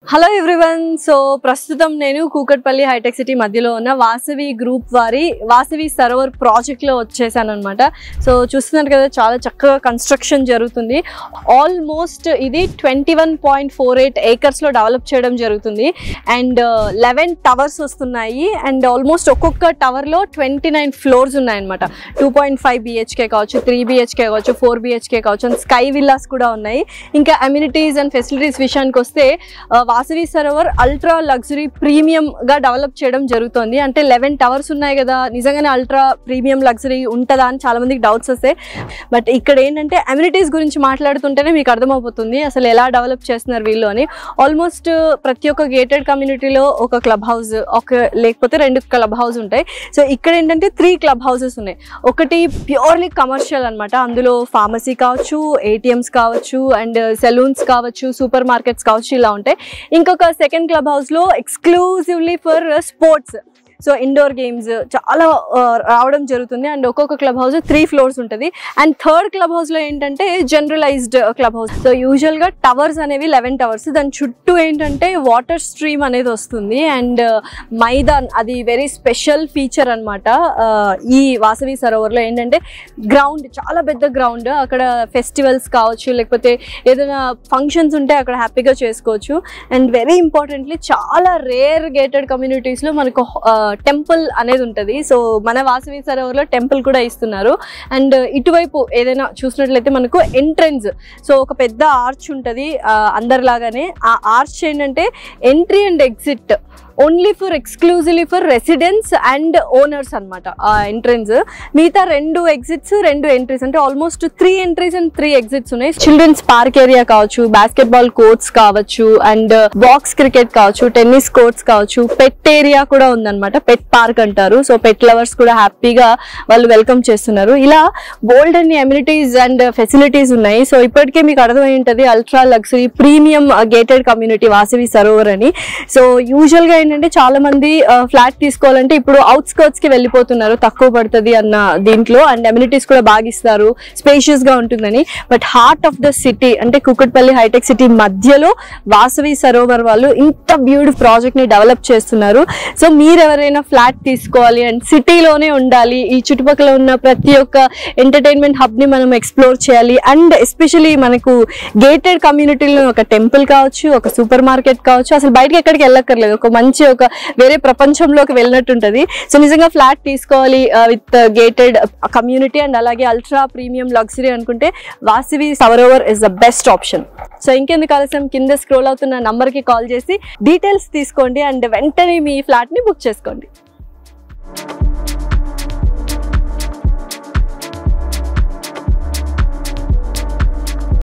Hello everyone. So ప్రస్తుతం నేను Kukatpally hitech city మధ్యలో ఉన్న వాసవి గ్రూప్ వారి వాసవి సరోవర్ ప్రాజెక్ట్లో వచ్చేసాను అనమాట. సో చూస్తున్నారు కదా, చాలా చక్కగా కన్స్ట్రక్షన్ జరుగుతుంది. ఆల్మోస్ట్ ఇది 21.48 ఏకర్స్లో డెవలప్ చేయడం జరుగుతుంది. అండ్ 11 టవర్స్ వస్తున్నాయి. అండ్ ఆల్మోస్ట్ ఒక్కొక్క టవర్లో 29 ఫ్లోర్స్ ఉన్నాయన్నమాట. 2.5 BHK కావచ్చు, 3 BHK కావచ్చు, 4 BHK కావచ్చు, అండ్ స్కై విల్లాస్ కూడా ఉన్నాయి. ఇంకా అమ్యూనిటీస్ అండ్ ఫెసిలిటీస్ విషయానికి వస్తే Vasavi Sarovar ultra luxury premium గా డెవలప్ చేయడం జరుగుతుంది. అంటే 11 టవర్స్ ఉన్నాయి కదా, నిజంగానే అల్ట్రా ప్రీమియం లగ్జరీ ఉంటుందా అని చాలా మందికి డౌట్స్ వస్తాయి. బట్ ఇక్కడ ఏంటంటే అమ్యూనిటీస్ గురించి మాట్లాడుతుంటేనే మీకు అర్థమవుతుంది అసలు ఎలా డెవలప్ చేస్తున్నారు వీళ్ళు అని. ఆల్మోస్ట్ ప్రతి ఒక్క గేటెడ్ కమ్యూనిటీలో ఒక క్లబ్ హౌస్, లేకపోతే 2 క్లబ్ హౌస్ ఉంటాయి. సో ఇక్కడ ఏంటంటే 3 క్లబ్ హౌసెస్ ఉన్నాయి. ఒకటి ప్యూర్లీ కమర్షియల్ అనమాట, అందులో ఫార్మసీ కావచ్చు, ATMs కావచ్చు, అండ్ సెలూన్స్ కావచ్చు, సూపర్ మార్కెట్స్ కావచ్చు, ఇలా ఉంటాయి. ఇంకొక సెకండ్ క్లబ్ హౌస్లో exclusively for sports, so indoor games చాలా రావడం జరుగుతుంది. అండ్ ఒక్కొక్క క్లబ్ హౌస్ 3 ఫ్లోర్స్ ఉంటుంది. అండ్ థర్డ్ క్లబ్ హౌస్లో ఏంటంటే జనరలైజ్డ్ క్లబ్ హౌస్. సో యూజువల్గా టవర్స్ అనేవి 11 టవర్స్, దాని చుట్టూ ఏంటంటే వాటర్ స్ట్రీమ్ అనేది వస్తుంది. అండ్ మైదాన్, అది వెరీ స్పెషల్ ఫీచర్ అనమాట. ఈ వాసవి సరోవర్లో ఏంటంటే గ్రౌండ్, చాలా పెద్ద గ్రౌండ్, అక్కడ ఫెస్టివల్స్ కావచ్చు, లేకపోతే ఏదైనా ఫంక్షన్స్ ఉంటే అక్కడ హ్యాపీగా చేసుకోవచ్చు. అండ్ వెరీ ఇంపార్టెంట్లీ చాలా రేర్ గేటెడ్ కమ్యూనిటీస్లో మనకు టెంపుల్ అనేది ఉంటుంది. సో మన వాసవి సరోవర్లో టెంపుల్ కూడా ఇస్తున్నారు. అండ్ ఇటువైపు ఏదైనా చూసినట్లయితే మనకు ఎంట్రన్స్, సో ఒక పెద్ద ఆర్చ్ ఉంటుంది అందరిలాగానే. ఆ ఆర్చ్ ఏంటంటే entry and exit only for exclusively for residents and owners అనమాట. ఆ ఎంట్రన్స్, మిగతా 2 ఎగ్జిట్స్ 2 ఎంట్రీస్, అంటే ఆల్మోస్ట్ 3 ఎంట్రీస్ అండ్ 3 ఎగ్జిట్స్ ఉన్నాయి. చిల్డ్రన్స్ పార్క్ ఏరియా కావచ్చు, బాస్కెట్బాల్ కోర్ట్స్ కావచ్చు, అండ్ బాక్స్ క్రికెట్ కావచ్చు, టెన్నిస్ కోర్ట్స్ కావచ్చు, పెట్ ఏరియా కూడా ఉందన్నమాట. పెట్ పార్క్ అంటారు. సో పెట్ లవర్స్ కూడా హ్యాపీగా వాళ్ళు వెల్కమ్ చేస్తున్నారు. ఇలా బోల్డ్ అన్ని అమ్యూనిటీస్ అండ్ ఫెసిలిటీస్ ఉన్నాయి. సో ఇప్పటికే మీకు అర్థమై ఉంటుంది ultra luxury premium gated community Vasavi Sarovar అని. సో యూజువల్ గా ఏంటంటే చాలా మంది ఫ్లాట్ తీసుకోవాలంటే ఇప్పుడు అవుట్స్కర్ట్స్ కి వెళ్ళిపోతున్నారు, తక్కువ పడుతుంది అన్న దీంట్లో. అండ్ అమ్యూనిటీస్ కూడా బాగా ఇస్తారు, స్పేషియస్ గా ఉంటుందని. But heart of the city అంటే కూకట్పల్లి హైటెక్ సిటీ మధ్యలో వాసవి సరోవర్ వాళ్ళు ఇంత బ్యూటిఫుల్ ప్రాజెక్ట్ ని డెవలప్ చేస్తున్నారు. సో మీరు ఎవరైనా ఫ్లాట్ తీసుకోవాలి అండ్ సిటీలోనే ఉండాలి, ఈ చుట్టుపక్కల ఉన్న ప్రతి ఒక్క ఎంటర్టైన్మెంట్ హబ్ ని మనం ఎక్స్ప్లోర్ చేయాలి, అండ్ ఎస్పెషలీ మనకు గేటెడ్ కమ్యూనిటీలో ఒక టెంపుల్ కావచ్చు, ఒక సూపర్ మార్కెట్ కావచ్చు, అసలు బయటకి ఎక్కడికి వెళ్ళక్కర్లేదు, ఒక మంచి ఒక వేరే ప్రపంచంలోకి వెళ్ళినట్టుంటది. సో నిజంగా ఫ్లాట్ తీసుకోవాలి విత్ గేటెడ్ కమ్యూనిటీ అండ్ అలాగే అల్ట్రా ప్రీమియం లగ్జరీ అనుకుంటే Vasavi Sarovar is the best option. So ఇంకెందుకు ఆలస్యం, కింద స్క్రోల్ అవుతున్న నంబర్కి కాల్ చేసి డీటెయిల్స్ తీసుకోండి అండ్ వెంటనే మీ ఫ్లాట్ని బుక్ చేసుకోండి.